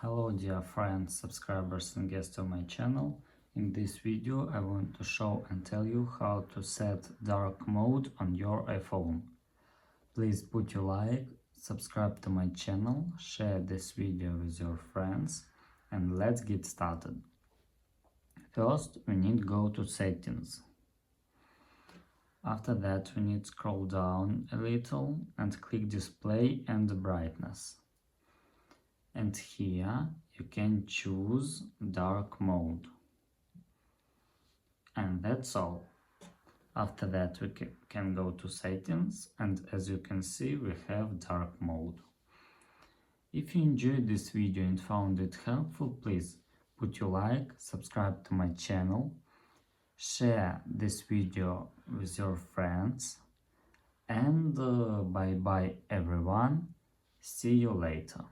Hello dear friends, subscribers and guests of my channel. In this video I want to show and tell you how to set dark mode on your iPhone. Please put your like, subscribe to my channel, share this video with your friends, and let's get started. First we need to go to settings. After that we need to scroll down a little and click display and brightness. And here you can choose dark mode. And that's all. After that we can go to settings, and as you can see we have dark mode. If you enjoyed this video and found it helpful, please put your like, subscribe to my channel, share this video with your friends, and bye bye everyone. See you later.